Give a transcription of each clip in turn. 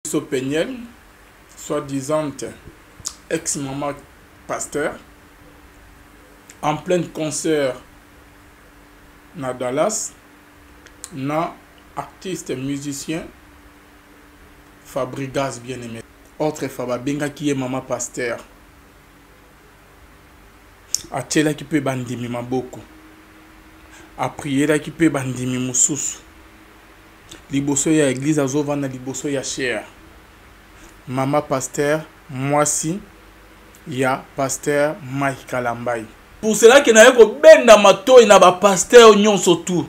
Peniel, soi-disant ex-maman pasteur, en plein concert na Dallas, na artiste musicien Fabregas bien-aimé. Autre Faba benga qui est maman pasteur. A tchela qui peut bandimi maboko. A prier qui peut bandimi mususu. Liboso ya église azovana liboso ya cher. Mama pasteur, moi si ya pasteur Mike Kalambai. Pour cela que na ko benda mato na ba pasteur nyonso tout.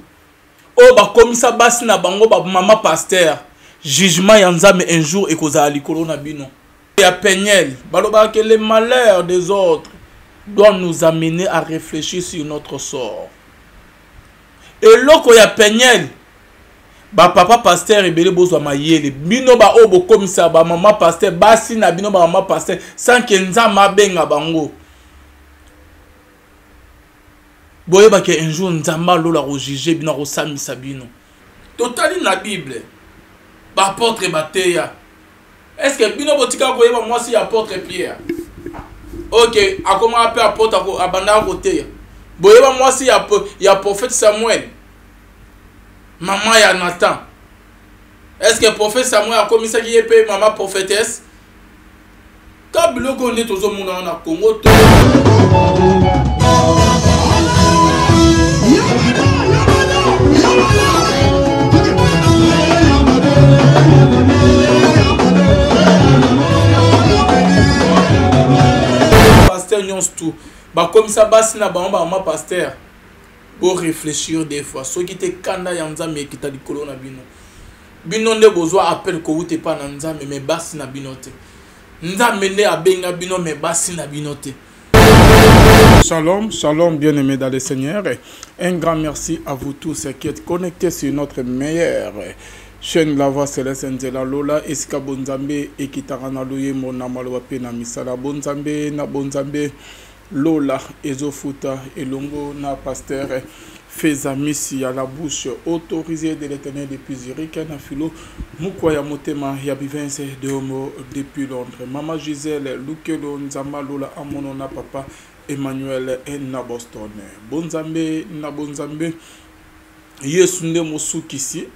O ba komisa basi na bango ba mama pasteur. Jugement ya nzambe un jour ekozala likolo na bino. Ya Peniel, baloba que les malheurs des autres doivent nous amener à réfléchir sur notre sort. Et loko ya Peniel, ba papa pasteur ebele bozwa mayele bino ba obo komisa ba mama pasteur basi na bino ba mama pasteur sans que nzama benga bango. Boye ba ke un jour nzamba lola ko juger bino ko samisa bino. Totali na Bible. Ba apôtre bateya. Est-ce que bino botika ko yeba moi si apôtre Pierre? OK, akoma appel apôtre abanda koteya. Boye ba moi si ya prophète Samuel. Maman ya Nathan. Est-ce que prophète Samuel a commis ça qui est payé maman prophétesse? Quand bilo qu'on est aux hommes na Congo to. Pasteur nyons tout. Ba comme ça basi na ba maman pasteur. Pour réfléchir des fois, ceux qui te kanda yanzame qui t'a dit colonna bino. Bino ne besoin appel ko ute pas nanzame mais basi na binote. Nzame ne abenga bino mais basi na binote. Shalom, shalom bien-aimés dans le Seigneur. Un grand merci à vous tous qui êtes connectés sur notre meilleure chaîne La Voix Céleste Nzela Lola Esika Bonzambe et qui tarana loye mona malwa pe na misala Bonzambe na Bonzambe Lola Ezofuta Elongo na pasteur Feza Missi à la bouche autorisée de l'Éternel depuis Zurich na filo Mukwaya Motema ya bivense de homo depuis Londres. Maman Gisèle Lukelo Nzamba Lola Amono na papa Emmanuel na Boston. Bonzambe na Bonzambe Yesunde Mosukisi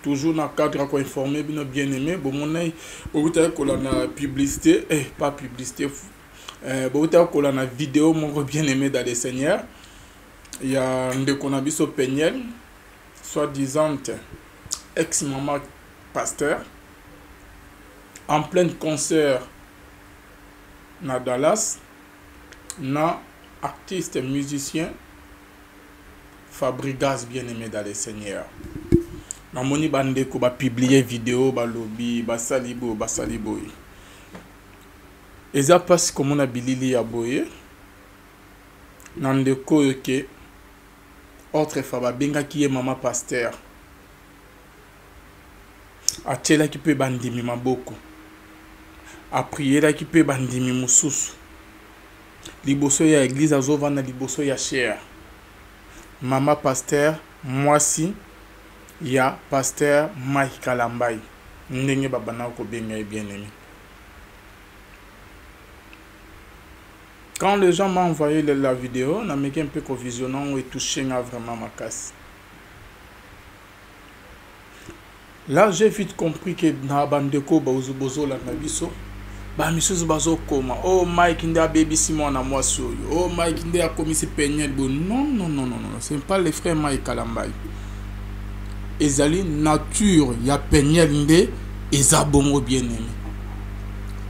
toujours dans le cadre qu'on informé bien aimé bon mon œil au la publicité pas publicité pour la vidéo mon bien aimé dans le Seigneur. Il y a un Ndekonabiso Peniel, soi-disant ex-maman pasteur, en plein concert na Dallas, na artiste musicien Fabregas bien aimé dans le Seigneur. Na moni bande ko ba publier vidéo ba lobby ba salibo. Eza passe comme on a bilili ya boye. Nandeko yoke autre Faba benga qui est maman pasteur. A tchela qui peut bandimi maboko. A prier qui peut bandimi mususu. Liboso ya église azovana liboso ya cher. Maman pasteur, moi si ya pasteur Mike Kalambai. Ndenge babana ko benga bien-aimé. Quand les gens m'ont envoyé la vidéo, on a mis un peu de visionnant et touché vraiment ma casse. Là, j'ai vite compris que dans la bande de Koba, la Nabiso, bah, monsieur Bazo Koma, oh Mike, il a baby Simon à moi sur oh Mike, il a commis ses peignes. Non, ce n'est pas les frères Mike Kalambai. Ezali nature, il y a peignes, et Zabongo bien-aimé.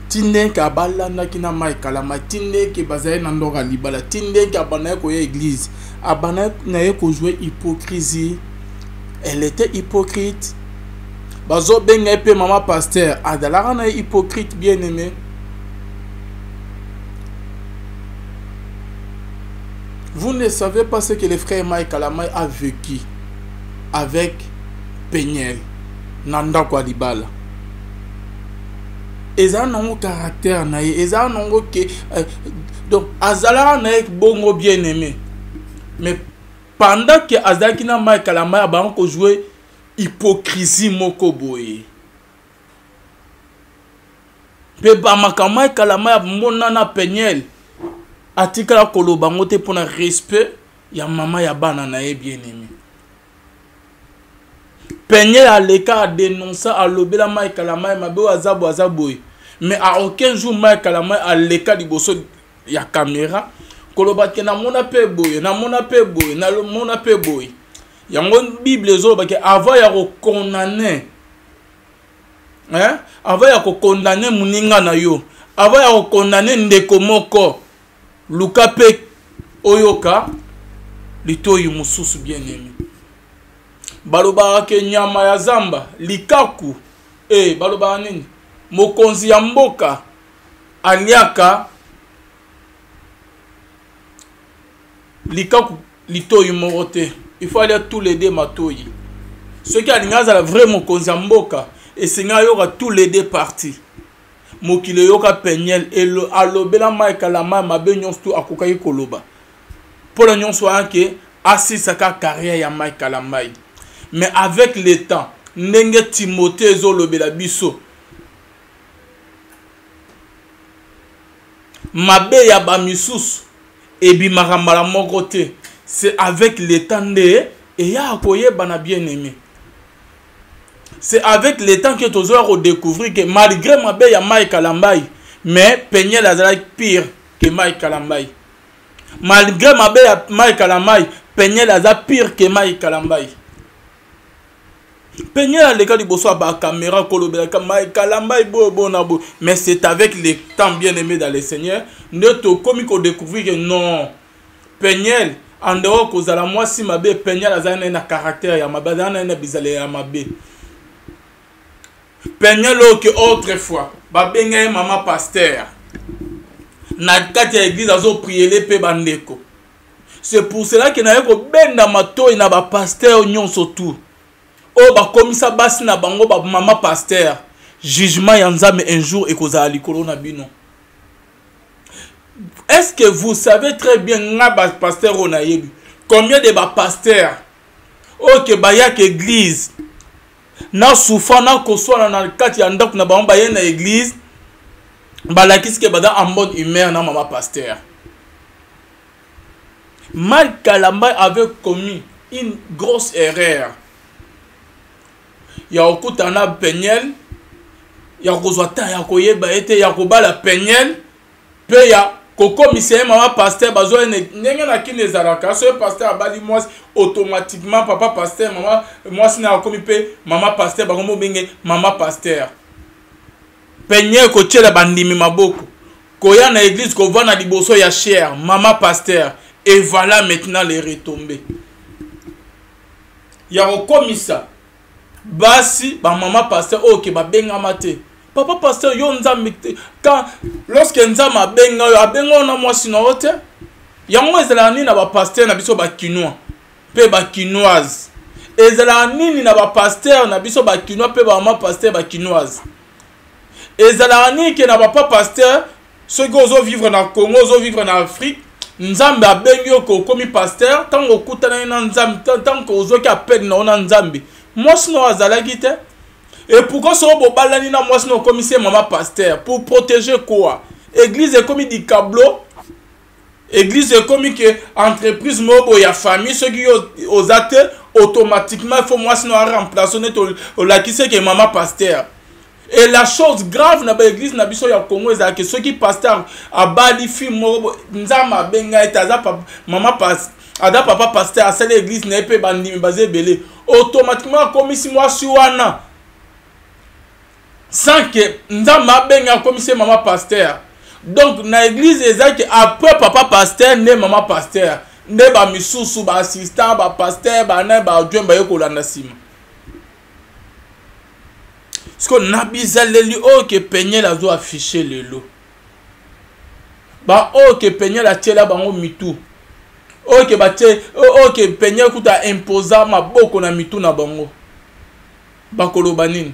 Tinde ka balana kina mai kalama tinde ke bazaye na ndora libala tinde ka bana ko église abana na ye ko jouer hypocrisie. Elle était hypocrite. Bazo benga pe maman pasteur adala na hypocrite bien-aimé. Vous ne savez pas ce que le frère Mike Kalamai a vécu avec Peniel nanda kwa libala. Eza nongo caractère na ye eza nongo ke donc azala na bongo bien aimé mais pendant que azaki na Mike Kalamai ba ko jouer hypocrisie moko boye Pe ba makama kalama ya mona na Peniel. Atikala koloba ngote pour un respect ya mama ya bana na ye bien-aimé. Peniel a l'écart à dénoncer à l'obéla Mike Kalama mabe azabo azaboy. Mais à aucun jour Mike Kalama a l'écart du bosso ya caméra. Koloba ke na mona pe boy, na mona pe boy, na mona pe boy. Yango Bible zo ba ke avant ya ko condamner. Hein? Avant ya ko condamner muninga na yo. Avant ya ko condamner ndeko moko. Luka pe oyoka litoyi mususu bien-aimé. Baloba ke nyama ya zamba likaku baloba nini mokonzi ya mboka aliaka likaku litoyi morote. Il faut aller tous les deux matoyi. Ceux qui alingaza la vraie mokonzi ya mboka et singa yoka tous les deux partis. Mokile yoka Peniel et le alobela Mike la mabe nyonso akokaki koloba. Pour la nyonso anke asisaka carrière ya Mike Kalamai. Mais avec le temps, Nenge Timothée Zolobela biso. Mabe ya ba misusu ebi marambala moko te. C'est avec le temps et ya akoye bana bien-aimé. C'est avec le temps que tu as redécouvrir que malgré mabe ya Mike Kalambai, mais Peniel azala pire que Mike Kalambai. Malgré mabe ya Mike Kalambai, Peniel azala pire que Mike Kalambai. Peniel les gars du bosso à la caméra mais c'est avec les temps bien aimés dans le Seigneur nous comme qu'on découvrir que non Peniel en dehors cause à la moi si ma bé Peniel a un caractère ya ma badana na bizale ya ma bé Peniel que autrefois ba benga maman pasteur na kati ya église azo prier les pe bandeko. C'est pour cela que na ko benda mato na ba pasteur nyonso tout. Oh, bah, comme ça, basi na bango, bah, maman pasteur. Jugement yanzame un jour et cause à corona bino. Est-ce que vous savez très bien, pasteur onayebi, combien de pasteurs, oh, que bayak église, na souffrant, na koswa na kati yandak na bango bayen na église, bah, la qu'est-ce que bada en mode humeur na maman pasteur. Mike Kalambai avait commis une grosse erreur. Ya okutana Peniel ya kozwata ya koyeba ete ya kobala Peniel pe ya kokomise mama pasteur bazo ndenge na kine ezalaka so pasteur abali mwasi automatiquement papa pasteur mama mwasi na komi pe mama pasteur bakombo benge mama pasteur. Peniel ko tshela bandimi maboko koya na église ko va na liboso ya cher mama pasteur et voilà maintenant les retombées. Ya kokomisa basi ba maman pasteur OK ba benga mate papa pasteur yo nzambe quand lorsque nzama benga yo abenga na mwasi na ote yango ezala nini na ba pasteur na biso ba kinois pe ba kinoise ezala nini na ba pasteur na biso ba kinois pe ba maman pasteur ba kinoise ezala nini ke na ba papa pasteur ceux qui ozo vivre na Congo ozo vivre na Afrique nzambe abengi yo ko komi pasteur tango kutana na nzambe tango ozo ki appel na ona nzambe. Moi, sinon, et pourquoi ce bobalani na moi sinon commissaire maman pasteur pour protéger quoi? Église est comme dit cablo. Église est comme que entreprise mobo ya famille ceux qui aux athées automatiquement il faut moi sinon remplacer la qui c'est que maman pasteur. Et la chose grave na ba église na biso ya Congo est que ceux qui pasteur a bali fi mobo nzama benga etaza maman pasteur. Ada papa pasteur à cette église n'est pas bandimi basé belé automatiquement comme si moi suana sans que nzama benga comme si maman pasteur. Donc na église ezaki après papa pasteur né maman pasteur ne ba misusu ba assistant ba pasteur ba na ba djemba yokolanda sima. Ce qu'on a bizaleli oh que Peniel a zo afficher le lot. Ba oh que Peniel a tiela bango mitou. Ok, ok, Peniel kuta imposa ma boko na mitu na bango. Bakolo banine.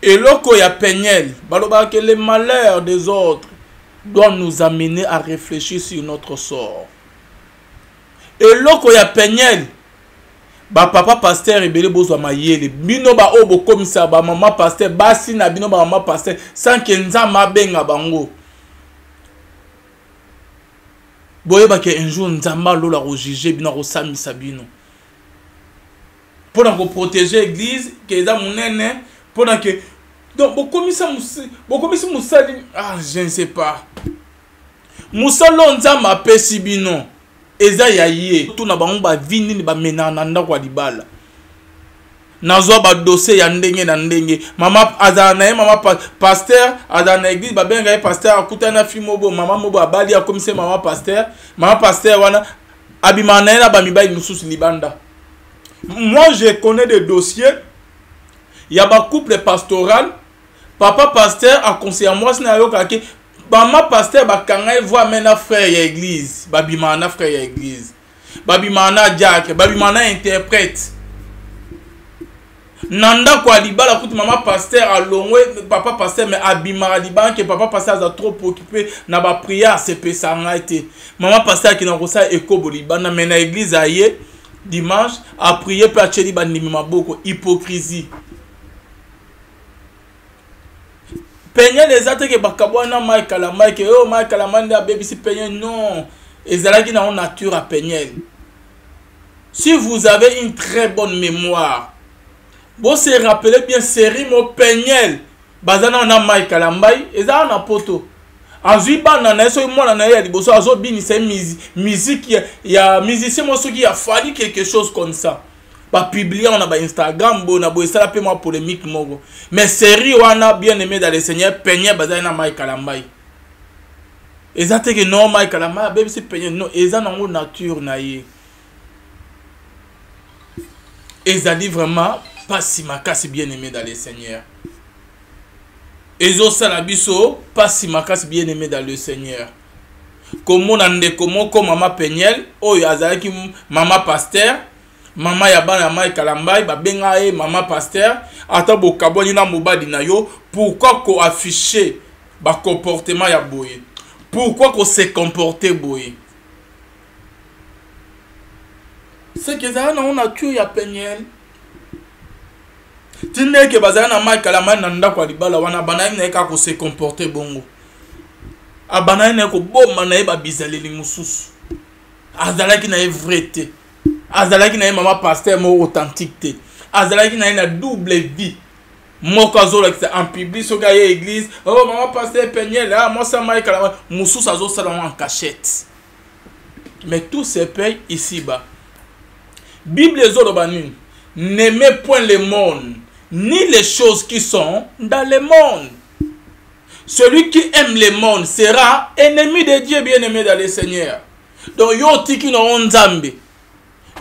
Et loko ya Peniel, baloba que les malheurs des autres doivent nous amener à réfléchir sur notre sort. Et loko ya Peniel, ba papa pasteur ebele bozwa mayele bino ba obo komisa ba mama pasteur basi na bino ba mama pasteur sans que nzamba benga bango boyeba ke un jour nzamba lola ko juger bino ko samisa bino pour ko protéger l'église que za munene pour que donc bokomisa musali ah je ne sais pas musalo nzamba pesi bino eza ya ye tuna bango ba vini ni ba menana ndako ya libala nazwa ba dossier ya ndenge na ndenge mama azana mama pasteur azana église ba benga ye pasteur akutana fimo bo mama mobo abali ya commissaire mama pasteur wana abimana na ba mibali mususu libanda. Moi je connais des dossiers il y a ba couple pastoral papa pasteur a conseillé moi sina yo kake Bama pasteur bakanga voit maintenant frère ya église babimana frère ya église babimana Jack babimana interprète nanda kwa libala kuti mama pasteur alongwe papa pasteur mais abimara libala que papa pasteur a trop occupé na ba prière c'est pesanga été mama pasteur qui na kosa ekobo libana mais na église aye dimanche a prier pour acheli bandimi maboko hypocrisie. Peigner les autres que bakabwana Michael que oh Michael Amanda a baby si peigner non ezalaki na nature à peigner. Si vous avez une très bonne mémoire vous se rappelez bien série mo peigner bazana na Michael Ambai ezala na poto azui bana na so mwana na ya liboso azo bini c'est musique ya musicien mo soki a fallu quelque chose comme ça. Ba publier on a ba Instagram bo na bo esala pe moi polémique moko mais série wana bien aimé dans le Seigneur peigner bazana na Michael Ambai ezate que non Michael Ambai baby c'est peigner non ezana ngo nature na ye ezali vraiment pas si makasi bien aimé dans le Seigneur ezo sala biso pas si makasi bien aimé dans le Seigneur comme on ande comme mama Peniel oyo azalaki mama pasteur mama ya bana Michael Ambai ba benga e mama pasteur ata bokaboni na mobadi na yo pourquoi ko afficher ba comportement ya boye pourquoi ko se comporter boye c'est que ça na on a tué ya Peniel tinde ke bazana na Michael Ambai na ndako libala wana bana ina ka ko se comporter bongo abana ina ko bomba na e ba bizaleli mususu azalaki na vrai azalaki na mama pasteur mo authentique te azalaki na double vie moko azola en public so ga église oh mama pasteur Peniel ah moi ça Michael mususu azo sala en cachette mais tout se paye ici bas. Bible ezolobani n'aimez point le monde ni les choses qui sont dans le monde. Celui qui aime le monde sera ennemi de Dieu bien-aimé dans le Seigneur. Donc yo tiki no nzambe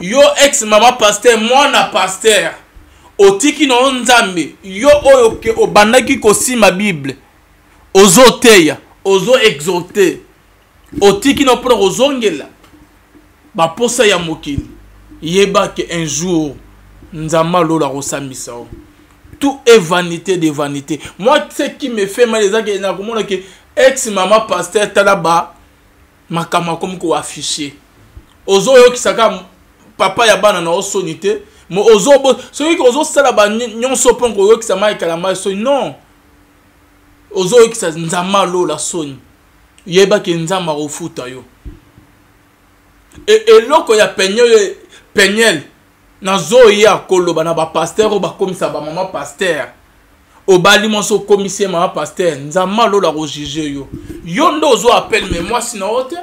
yo ex mama pasteur mwana pasteur otiki no nzambe yo oyo ke obandaki kosima Bible ozoteya ozo exhorter otiki no pro ozongela ba posa ya mokili yeba que un jour nzamba lola rosamisa tout est vanité de vanité. Moi ce qui me fait mal les na komona que ex mama pasteur talaba makama comme ko afficher ozo yo kisaka papa ya bana na osonité mo ozo celui qui ozo sala ba nyonso pon ko yo kisama ikalama so non ozo yo kisa nzama lola soni yeba ke nzama rofuta yo et loko ya Peniel na zo ya koloba na ba pasteur o ba komisa ba mama pasteur o bali monso commissaire mama pasteur nzama lola ro juger yo yo ndo zo appel mais moi sinon ote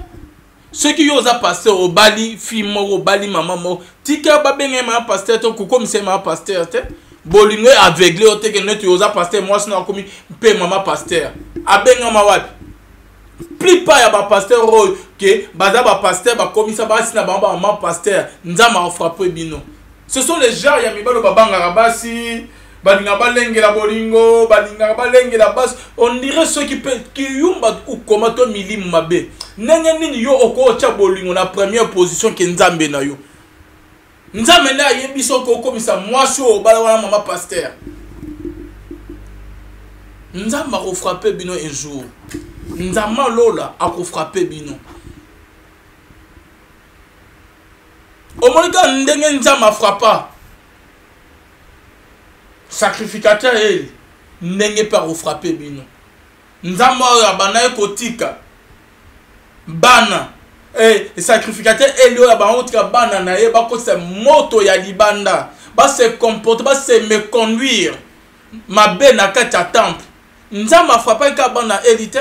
ceux qui osa pasteur au bali fille au bali maman mo tika ba benga mama pasteur to ko commissaire mama pasteur te bolingo aveuglé ote que ne tu osa pasteur moi sinon komi pe mama pasteur abenga mawapi plus pas ya ba pasteur ro que baza ba pasteur ba commissaire ba sina ba mama pasteur nzama frappé bino. Ce sont les gens ya mibalo babanga rabasi balinga balengela bolingo balinga balengela bas on dirait ceux qui yumba ou komato milim mabe nenge nini yo okocha bolingo na première position ke nzambe na yo nzambe na yebiso ko komisa mwasi o bala wana mama pasteur nzamba ko frapper bino un jour nzama lola a ko frapper bino o Bomonika ndenge nzama frappa. Sacrificateur elle. Ndenge par au frapper bino. Nzama ya bana ekotika. Bana. Sacrificateur elle ya bana otika bana na ye ba ko se moto ya libanda. Ba se comporter, ba se me conduire. Mabe na kati ya temple. Nzama frappa ka bana elite.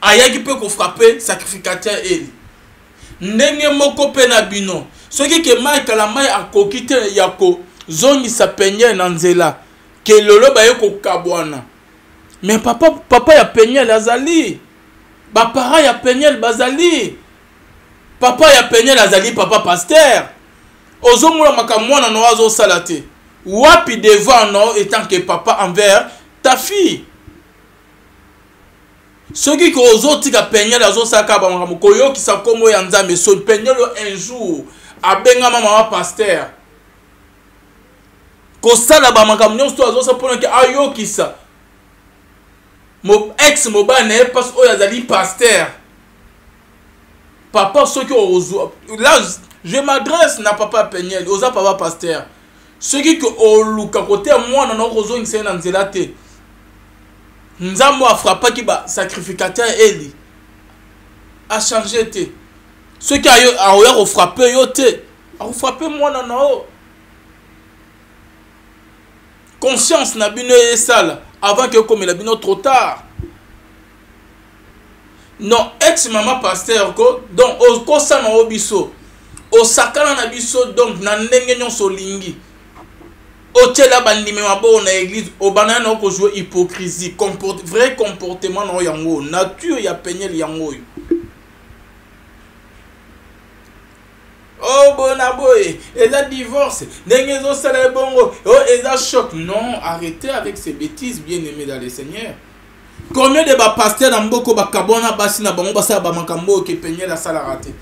Ayaki pe ko frapper sacrificateur elle. Ndenge moko pe na bino. Soki ke mai kala mai akokite yako zongi sa penye na nzela. Ke lolo ba yeko kabwana. Mais papa ya penye lazali. Ba para ya penye bazali. Papa ya penye lazali papa pasteur. Ozomula makamwana no azo salate. Wapi devant no étant que papa envers ta fille. Soki ko ozotika penye lazo saka ba makambo koyo kisa komo ya nzambe so penye lo un jour abenga mama pasteur. Ko sala ba makambo nyonso azo sa pona ke ayo kisa. Mo ex mo ba ne pas o yazali pasteur. Papa soki ozo là je m'adresse na papa Penyel oza papa pasteur. Soki ko oluka kote mwana na ozo ngise na nzela te. Nzambo a frappé qui ba sacrificateur Eli a changé te. Ceux qui a frappé yo te, a frappé moi na o. Conscience na bino e sala avant que comme la bino trop tard. Non, ex maman pasteur ko donc o sa na obiso. O sakana na biso donc na ndenge nyonso lingi. O tela bandime mabo na église o banana ko jouer hypocrisie vrai comportement no yango nature ya Penyel yango. Oh bona boy, et a divorce, ndenge zo sala bongo, oh et a choc. Non, arrêtez avec ces bêtises bien-aimés dans le Seigneur. Combien de ba pasteurs na mboko ba kabona basi na bango basa ba makambo ke Penyel a sala raté.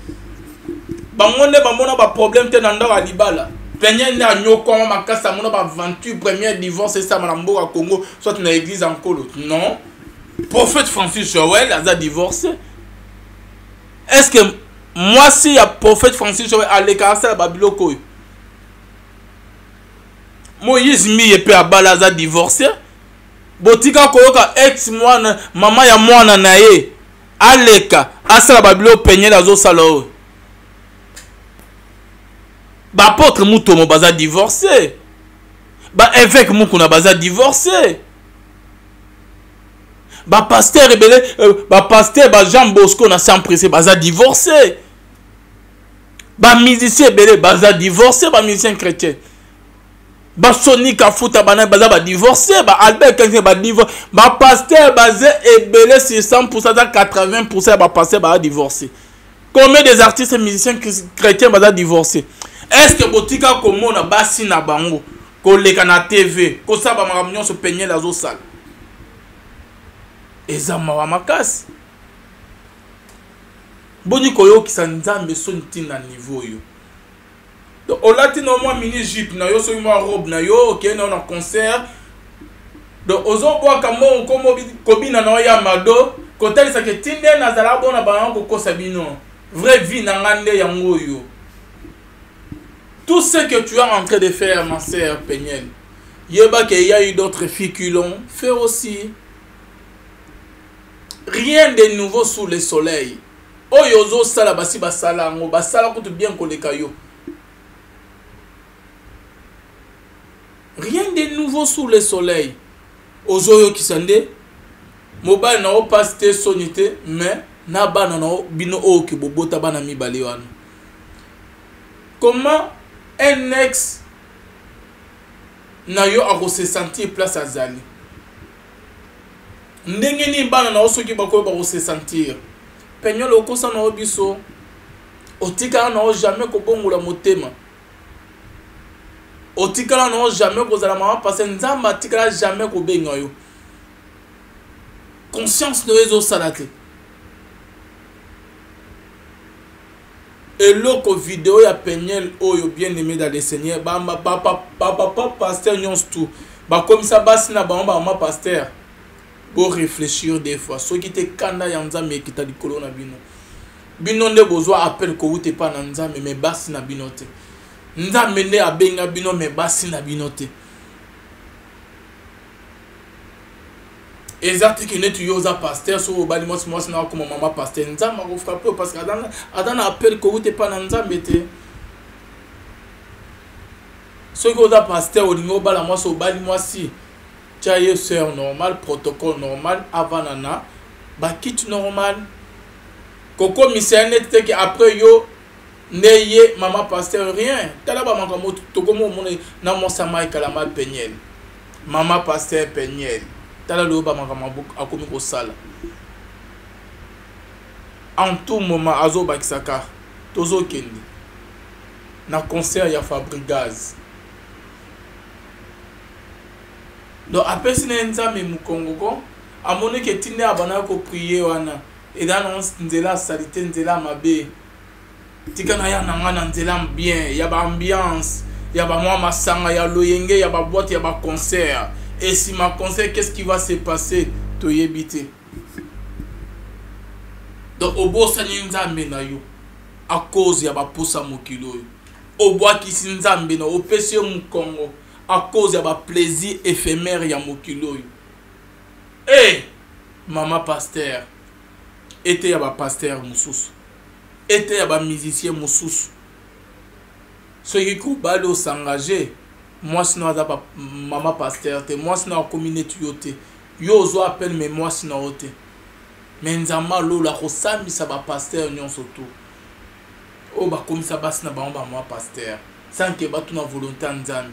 Bangonde ba mona ba problème te na ndora libala. Penyel na nyoko makasa mona ba 28 premier divorce et ça malambo à Congo soit na église en Kolo. Non. Prophète Francis Joël a divorcé. Est-ce que moi si ya prophète Francis Joël a l'écart la babiloko Moïse mi epe abala a divorcé. Botika koyoka ex mwana mama ya mwana na ye aleka asala babilo Penyel azo sala. Ba apôtre Mutomo baza divorcé. Ba évêque Mukuna baza divorcé. Ba pasteur rebelle ba pasteur ba Jean Bosco na Saint-Pressé baza divorcé. Ba musicien rebelle baza divorcé, ba musicien chrétien. Ba Sonic Afuta bana baza ba divorcé, ba Albert Kenze ba divorcé. Ba pasteur baza rebelle sur 100% à 80% ba pasteur ba divorcé. Combien des artistes et musiciens chrétiens baza divorcé? Est-ce que botika komona basi na bango ko leka na TV ko saba makamnyo so Penyel azo sala ezama wa makasi boni koyo ki sanzambe so ntina niveau yo donc olati no mwa mini jupe na yo so mwa robe na yo ke na concert donc ozo bwa kamo komo kobina na ya mado ko talisa ke tinde na zala bona bango ko sabino vraie vie na ngande yango yo. Tout ce que tu es en train de faire, ma sœur Penyel, il y a eu d'autres filles qui l'ont fait aussi. Rien de nouveau sous le soleil. Oh yozo sala basi basala ngo basala kutu bien koleka yo. Rien de nouveau sous le soleil. Ozoyo kisande mobile na o paste sonité mais na bana na bino o ki bobota bana mi baliwana. Comment un ex na yo a se sentir place à Zali. Ndenge ni bana na osoki bako ba se sentir. Penyel okosa na obiso. Otika na o jamais ko bongola motema. Otika na o jamais ko zala mama passer nzamba tika jamais ko benga yo. Conscience no ezo salate. Et l'autre vidéo ya Penyel oyo bien aimé dans le Seigneur papa pasteur nyons tout ba comme ça basi na ba mama pasteur pour réfléchir des fois ce qui te kanda ya nzambe ki ta likolo na bino nde bozwa appel ko ute pa na nzambe mais basi na bino te nzambe nde abenga bino me basi na bino te. Exact que net yoza pasteur so obali moi na comme maman pasteur nzamba ko frapper parce que adana appel ko ute pa na nzambe te. Ce que oza pasteur olingo bala moi so obali moi si tia sœur normal protocole normal avant nana ba kit normal koko miserne te que après yo neye maman pasteur rien tala ba manko to ko mo na mo sama kalama penyel maman pasteur penyel tala lo ba makamabo akomi ko sala en tout moment azo bakisaka tozo kendi na concert ya Fabrigaz donc après sina nzambe mukongo ko amone ke tinde abana ko prier wana et dans nzela salité nzela mabe tika na ya nanga nzela bien ya ba ambiance ya ba mwa masanga ya loyenge ya ba boîte ya ba concert. Et si ma conseil, qu'est-ce qui va se passer? Toyebite. Donc, au bout de na yo, à cause ya ba posa mokilo yo. Au bois qui sinzambe na, au pesi mukongo, à cause ya ba plaisir éphémère ya mokilo yo. Eh, maman pasteur, était ya ba pasteur mususu, était ya ba musicien mususu. Ceux qui koubalo s'engager. Moi sinon pas maman pasteur te moi sinon communauté yote yo zo appelle mais moi sinon ote mais nzamba lo la kosami sa ba pasteur nyon surtout o ba comme ça bas na ba moi pasteur sans que ba tuna volonté nzambe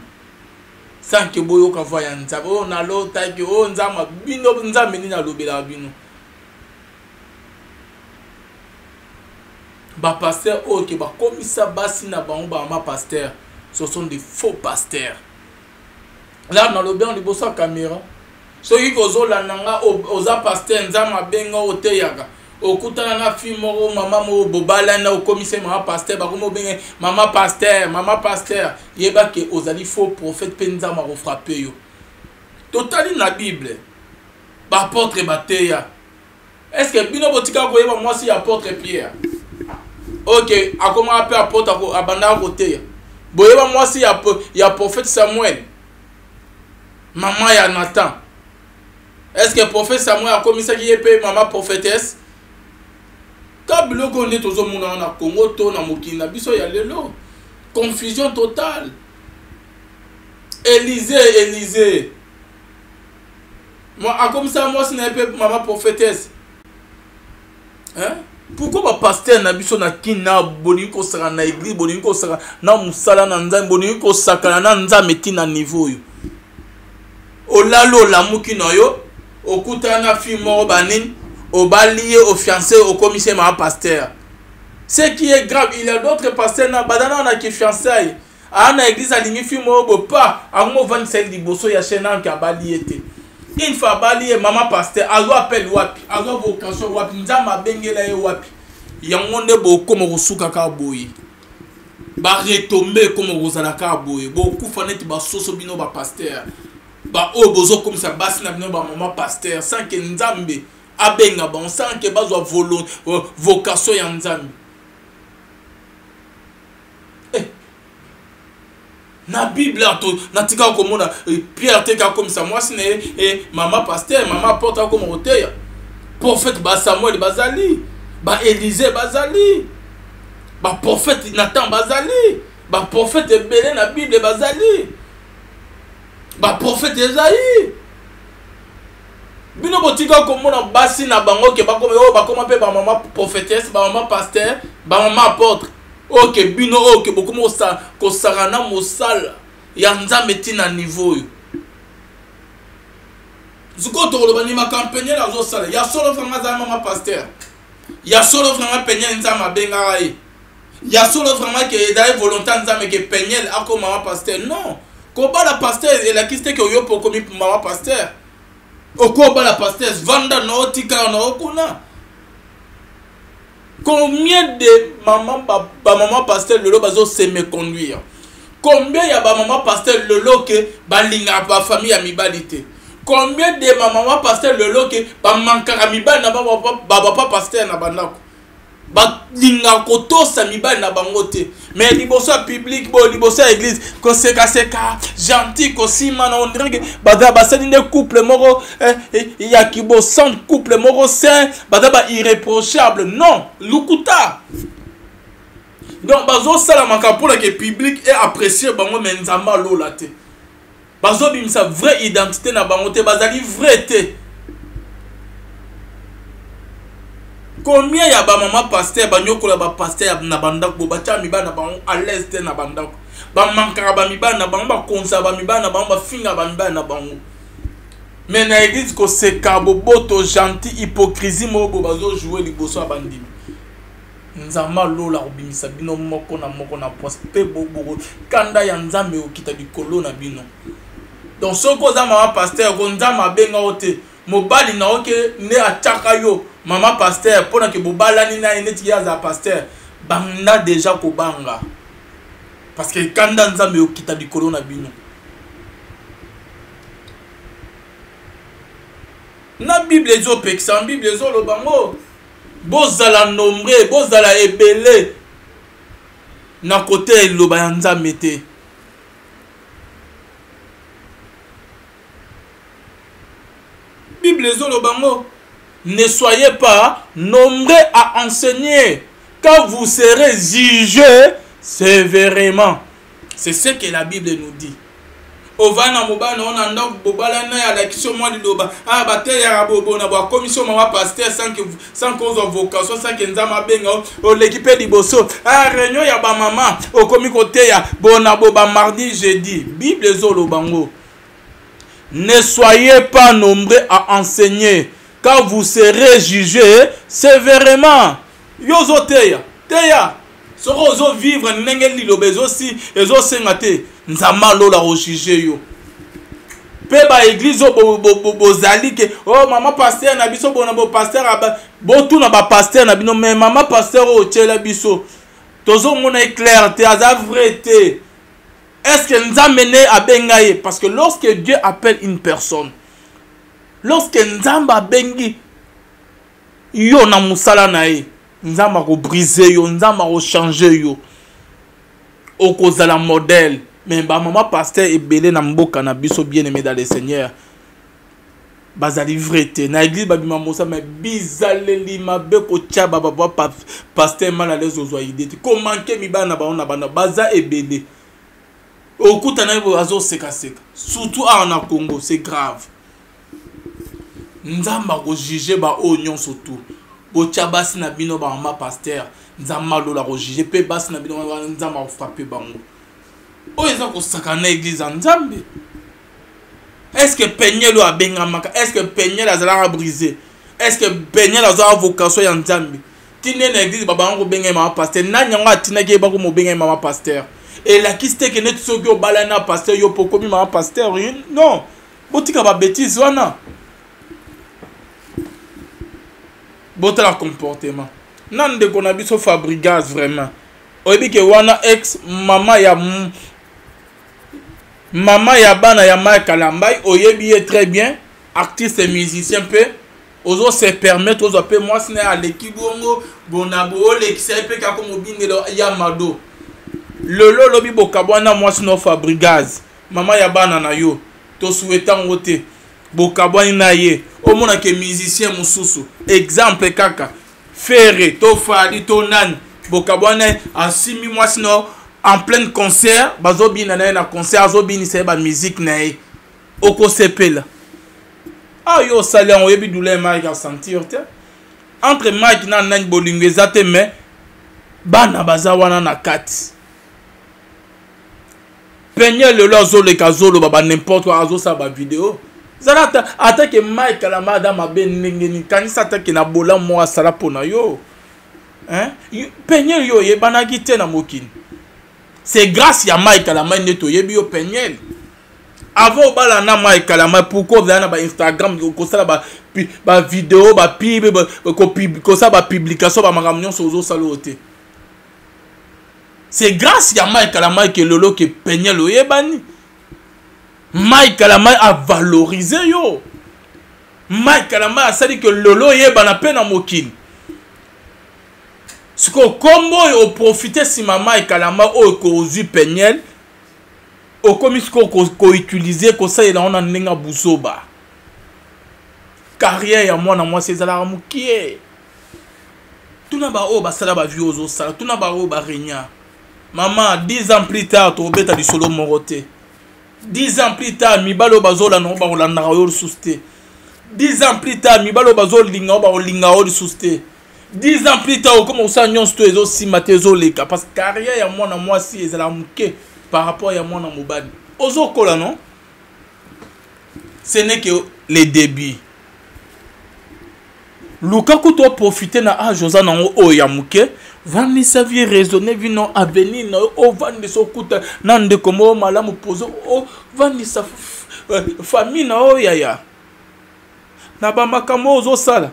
sans que boyo ka voya nzambe o na lo ta que o nzamba bino nzambe ni na lobela bino ba pasteur o ke ba comme ça bas na ba moi pasteur. Ce sont des faux pasteurs. Là, dans le bien, on est caméra. Ceux qui ont la nanga, aux pasteurs, nzama benga o teyaga. Au kutana na film o maman mo bobala na au commissaire maman pasteur, ba komo benga maman pasteur. Yeba ke ozali faux prophète penzama ro frapper yo. Totali na Bible. Ba apôtre bateya. Est-ce que bino botika ko yeba moi si apôtre Pierre? OK, a comment appeler apôtre abanda côté. Boyeba moi si ya prophète Samuel. Maman ya Nathan. Est-ce que prophète Samuel a commis ça qui est payé maman prophétesse? Quand bilo connaît tous au monde na Congo to na mokina biso ya lelo. Confusion totale. Élisée. Moi a comme ça moi ce n'est pas maman prophétesse. Hein? Pourquoi ba pasteur na biso na kina boni ko saka na église boni ko saka na musala na nzambe boni ko saka na nzambe tina niveau yo olalo la mukino yo okuta na fi moro banine obalié au fiancé au commissaire ma pasteur. Ce qui est grave, il y a d'autres pasteurs na badana na ki fiancé ana église alingi fi moro bo pa amo 27 liboso ya chena ka balié te. Une fois balié maman pasteur azo appelle wapi azo vocation wapi nzama bengela ye wapi yangonde bo komo kusuka ka boyi ba retomber komo kozala ka boyi bo kufa net ba soso bino ba pasteur ba o bozo comme ça basi na bino ba maman pasteur sans que nzambe abenga ba sans que bazwa vocation ya nzambe. Na Bible na tika komona Pierre teka comme ça moi c'est maman pasteur maman porte comme roteya prophète ba Samuel bazali ba Élisée bazali ba prophète Nathan bazali ba prophète belé na Bible bazali ba prophète Esaïe bino botika komona basi na bango ke ba koma pe ba maman prophétesse ba maman pasteur ba maman apôtre. OK bino OK beaucoup mo sa ko sarana mosala ya nzambe tina niveau yo zuko to lo bani ma campagne la zo sala ya solo franga za mama pasteur ya solo franga penyel nzama benga ai ya solo franga ke dai volonté nzambe ke penyel ako mama pasteur non ko ba la pasteur et la kiste ke yo pour komi mama pasteur o ko ba la pasteur vanda no tika no kuna. Combien de maman maman pasteur lelo bazo se me conduire? Combien ya ba maman pasteur lelo ke balinga ba famille ya mibalite? Combien de maman pasteur lelo ke ba manka mibali na ba papa pasteur na bandako? balinga kotosa mibali na bango te. Mais liboso public bo liboso église ko seka gentil ko sima na on dirait que bada basali ne couple moko ya kibo sans couple moko sain bada ba irréprochable non lukuta. Donc bazo sala makapula que public et apprécier bango mais nzamba lola te. Bazo bimisa vraie identité na bango te bazali vrai te. Combien ya ba maman pasteur ba nyokola ba pasteur na bandako ba tia miba na bango à l'aise te na bandako ba mankara ba miba na bango ba konsa ba miba na bango ba finga ba miba na bango. Mais na église ko se kabo boto gentil hypocrisie mo bo bazo jouer liboso abandimi. Nzamba lola obimisa bino moko na prosper bobo kanda ya nzambe okita likolo na bino. Donc soko za maman pasteur ko nzamba benga ote mobali na oke ne ataka yo maman pasteur pona ke bobala ni na eneti ya za pasteur banda déjà ko banga parce que kanda nzambe okita likolo na bino. Na Bible ezo peksa Bible ezo lo bango bozala nombre bozala ebele na côté lo ba nzambe te. Bible ezo lo bango ne soyez pas nombreux à enseigner quand vous serez jugés sévèrement. C'est ce que la Bible nous dit. Ovana mobana on a ndok bobala na ya la kisho mwa liloba ah bate ya bobo na ba commission mama pasteur sans cause of vocation sans que nzama benga o l'équipe liboso ah réunion ya ba mama o komi kote ya bona boba mardi jeudi. Bible zolo bango ne soyez pas nombreux à enseigner quand vous serez jugés sévèrement. Yozo teya soko zo vivre ndenge lilobezo si ezo sengate nzama lola o juger yo. Pe ba église bozali ke oh mama pasteur na biso bona bo pasteur botu na ba pasteur na bino mais mama pasteur o tchela biso tozo mona clair te aza vrai te. Est-ce que nzambe ne abengaye parce que lorsque Dieu appelle une personne lorsque nzamba bengi yo na musala na ye nzamba ko briser yo nzamba ko changer yo okozala modèle. Mais ba maman pasteur ebele na mboka na biso bien aimé dans le Seigneur bazali vrai te na église babima mosa mais bizaleli mabe ko tia baba pasteur mal à l'aise ozwa idée ko manquer mibana ba on bana baza ebele okuta na bo azo seka surtout en Congo c'est grave. Nzamba ko juger ba onyon surtout bo tia basi na bino ba maman pasteur nzamba lola ko juger pe basi na bino nzamba ko frapper bango. Est-ce que Pegnel a bengamaka? Est-ce que Pegnel a brisé? Est-ce que Pegnel a vocation ya nzambe? Tine na église baba ngo benga mama pasteur na nyanga tina ke ba ko mo benga mama pasteur. Et la kiste ke net soki obalana pasteur yo poko mi mama pasteur non. Botika ba bêtise wana. Botala comportement. Nan de kona biso Fabregas vraiment. Oyebi ke wana ex Maman ya bana ya Mike Kalambai oyebi très bien artiste et musicien peu ozo se permettre ozo pe moi sine à l'équipe bongo bonabo l'excès pe ka ko mobingelo ya mado lolo lobi bokabwana moi sino Fabregas maman ya bana na yo to souhaitant ngote bokabwani na ye o mona ke musicien mususu exemple kaka Ferré to Fadi to Nan bokabwana asimi moi sino en plein concert bazobi na concert azobi ni se ba musique na e oko sepela ah yo sale on yebi douleur Mike a sentir te entre Mike na nani bolingeza te mais bana bazawana na kati Pegnel le lozo le kazolo baba n'importe quoi azo sa ba vidéo zalata attaque Mike la madame benengeni kanisa attaque na bola mo asala pona yo hein Pegnel yo ye banaki te na mokini. C'est grâce à Mike Kalama neto yebi yo Pegnel. Avant bala na Mike Kalama pourquoi vous avez ba Instagram ko sala ba vidéo ba pub ko ça ba publication ba makamnyon sozo salote. C'est grâce à Mike Kalama que lolo que Pegnel oyebani. Mike Kalama a valorisé yo. Mike Kalama a dit que lolo yebana pe na mokili. Ce que combo au profiter si maman et kalama au kozu penyel au commis ko utiliser ko ça ila on a nenga busoba carrière ya moi c'est la mukie tuna ba o ba sala ba vie ozo sala tuna ba o ba renya maman 10 ans plus tard to beta di solo morote 10 ans plus tard mi balo bazola no ba olanda yo suste 10 ans plus tard mi balo bazol linga ba olinga o suste 10 ans plus tard comme ça nyonso to ezo simatezo leka parce que carrière ya moi si ezala muke par rapport à moi mobali ozo kola non ce n'est que les débuts Lukaku to profiter na ajoza na o ya muke vani sa vie raisonner vino avenir na o vani so kuta na ndeko mo malamu pozo o vani sa famille na o ya na ba makamo ozo sala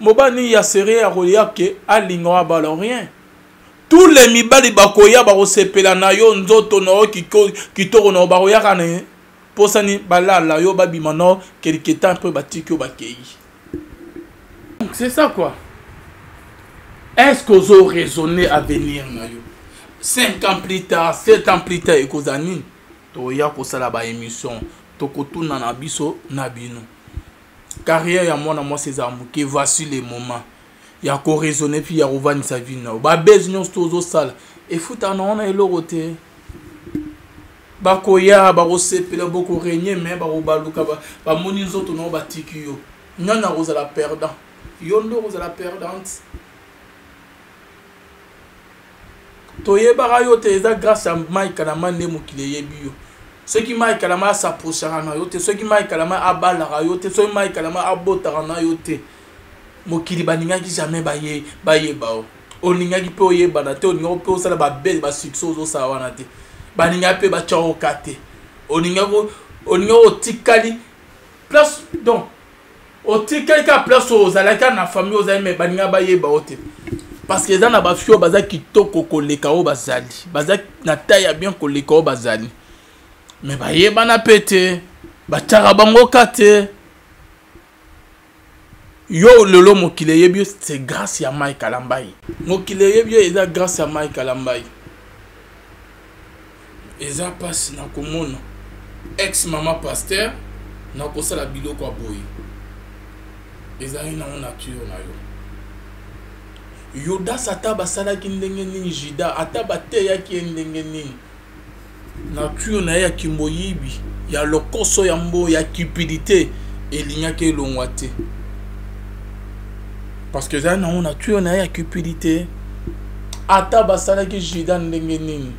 mobani ya sere ya roya ke alinga ba rien tous les mibali bakoya ba osepela na yo nzoto na o kitoko na ba roya kana posani balala yo babima no quelque temps peu batiki o bakei. C'est ça quoi. Est-ce que vous avez raisonné à venir 5 ans plus tard, 7 ans plus tard, et que vous avez une émission, tokotuna na biso na bino. Carrière ya moi c'est amuke, voici les moments. Ya ko raisonner puis ya rovani sa vie na. Ba besoin stozo sala. Et futa na ona elorote. Ba koya ba rosepela boko régner mais ba robaluka ba moni nzoto no ba tikiyo. Nyana rozala perdant. Yondo vous la perdante. Toyeba yote eza grâce à Mike Kalama ne mokile yebi yo. Ceux qui Mike Kalama s'approchera na yote, ceux qui Mike Kalama abala yote, ceux qui Mike Kalama abotara na yote. Mokili baninga ki jamais baye bao. Oninga ki pe oyeba na te oninga pe osala ba belle ba succès ozo sa wana te. Baninga pe ba chao kate. Oninga otikali place donc oti quelqu'un place aux alaka na famille aux amis baninga baye baote parce que dans na ba fio baza kitoko koleka o bazali baza na taille bien koleka o bazali mais baye bana pete batara bango kate yo lelo mokile yebi c'est grâce à Mike Kalambai mokile yebi eza grâce à Mike Kalambai eza passe na komona ex maman pasteur na kosala biloko aboyi ezali na nature na yo Yodas ata basala ki ndenge nini jida ata bate ya ki ndenge nini nature na ya kimboyibi ya lokoso ya mbo ya cupidité elinya ke longwate parce que ezali na nature na ya cupidité ata basala ki jida ndenge nini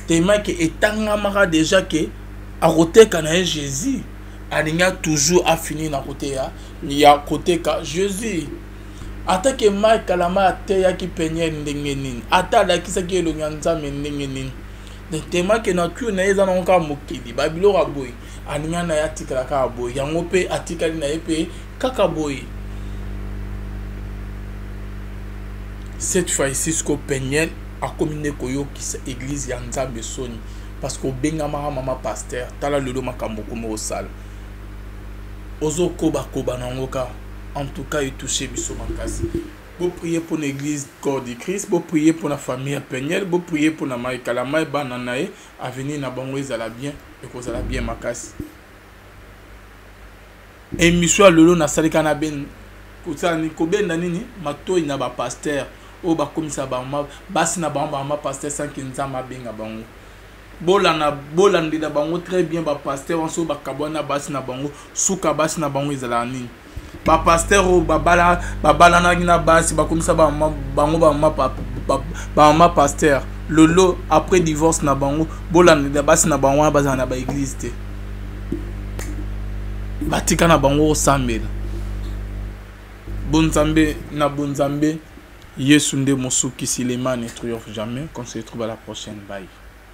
tellement que etangamaka déjà que à côté kana Jésus alinga toujours a fini na côté ya côté ka Jésus atake Mike Kalama te ya ki penye ndenge nini ata la kisa ki lo nyanzame ndenge nini de tema ke na ku na eza na nka mokili babilo ka boy alinga na ya tikala ka boy yango pe atikali na epe kaka boy cette fois ici ce ko penye a combiné koyo ki sa église ya nzambe soni parce que benga mama pasteur tala lelo makambo komo osala ozo koba nangoka en tout cas il touché biso makasi vous priez pour l'église corps de Christ vous priez pour la famille Penyel vous priez pour na Mike Kalama et bananae avenir na bango ezala bien et kozala bien makasi émission lelo na salika na ben kozala ni kobenda nini matoi na ba pasteur o ba komisa ba basi na ba pasteur sans kinzama benga bango bolandela bango très bien ba pasteur on so ba kabona basi na bango suka basi na bango ezala nini ba pasteur o babala na gina basi ba komisa bango ba pasteur lolo après divorce na bango bolandela basi na bango bazana na ba église te batika na bango osambela bonzambe na bonzambe Yesu nde mosuki si les mains ne triomphe jamais qu'on se retrouve à la prochaine bye.